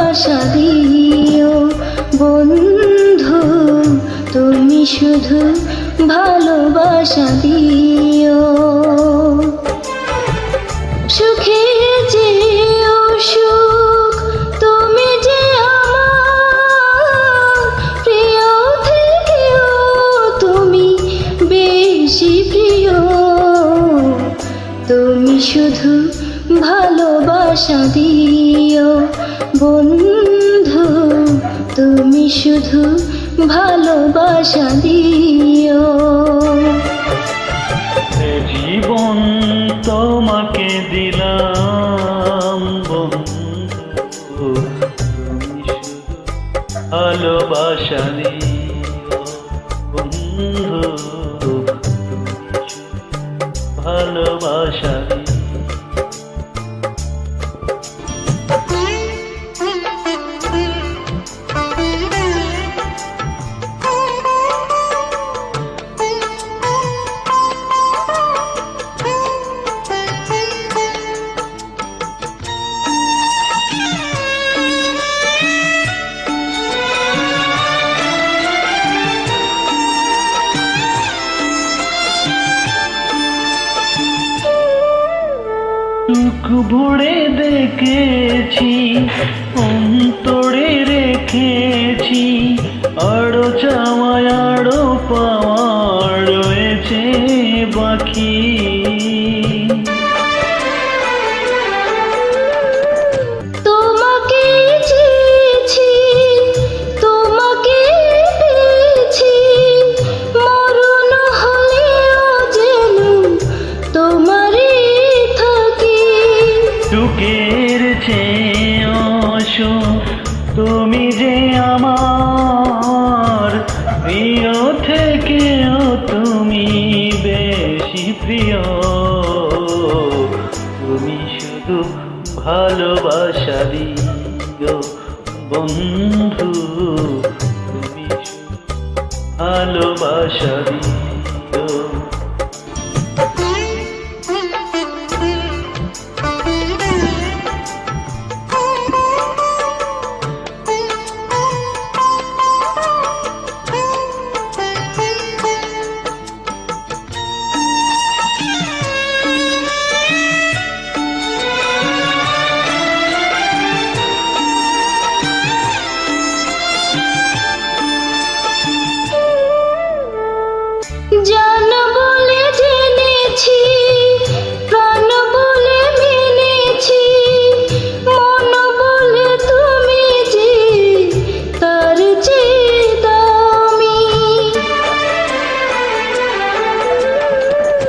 ভালোবাসা দিও বন্ধু, তুমি শুধু ভালোবাসা দিও। সুখে যে সুখ তুমি যে আমার প্রিয় থেকেও তুমি বেশি প্রিয়। তুমি শুধু ভালোবাসা দিও বন্ধু, তুমি শুধু ভালোবাসা দিও। জীবন তোমাকে দিলাম বন্ধু, তুমি শুধু ভালোবাসা দিও বন্ধু, তুমি শুধু ভালোবাসা দিও। চোখ ভরে দেখেছি, অন্তরে রেখেছি, আরো চাওয়ায় আরো পাওয়া রয়েছে বাকি। তোমাকে চেয়েছি, তোমাকে পেয়েছি, মরণ হলেও যেন তোমারই থাকি। সুখের চেয়েও তুমি যে আমার প্রিয় থেকেও তুমি বেশি প্রিয়। তুমি শুধু ভালোবাসা দিও বন্ধু, তুমি শুধু ভালোবাসা দিও। জান বলে জেনেছি, প্রাণ বলে মেনেছি, মন বলে তুমি যে তার চেয়ে দামি।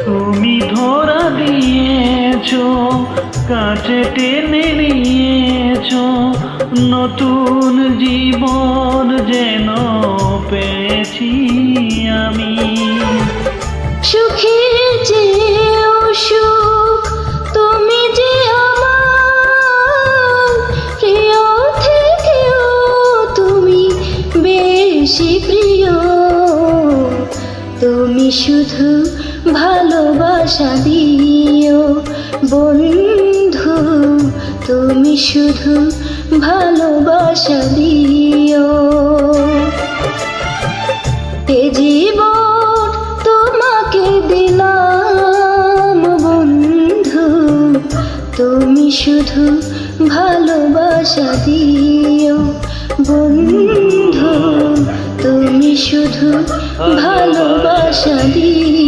তুমি ধরা দিয়েছো, কাছে টেনে নিয়েছো, নতুন জীবন যেন পেয়েছি আমি। সুখে যে সুখ তুমি যে আমার প্রিয় থেকেও তুমি বেশি প্রিয়। তুমি শুধু ভালোবাসা দিও বন্ধু, তুমি শুধু ভালোবাসা দিও। এ জীবন তোমাকে দিলাম বন্ধু, তুমি শুধু ভালোবাসা দিও বন্ধু, তুমি শুধু ভালোবাসা দিও।